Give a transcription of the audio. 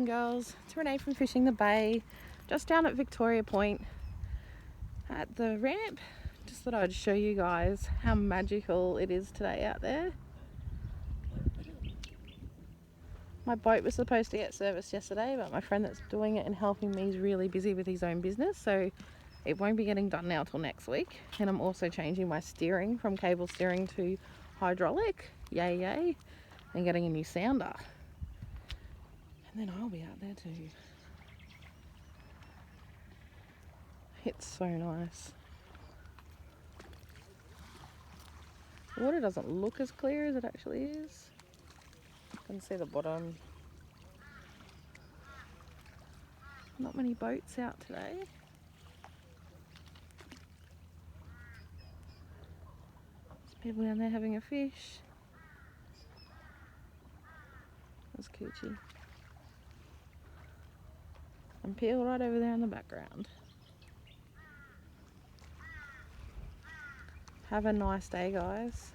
morning, girls. It's Renee from Fishing the Bay, just down at Victoria Point at the ramp. Just thought I'd show you guys how magical it is today out there. My boat was supposed to get serviced yesterday, but my friend that's doing it and helping me is really busy with his own business, so it won't be getting done now till next week. And I'm also changing my steering from cable steering to hydraulic, yay, and getting a new sounder. And then I'll be out there too. It's so nice. The water doesn't look as clear as it actually is. You can see the bottom. Not many boats out today. There's people down there having a fish. There's Coochie. And Peel right over there in the background. Have a nice day, guys.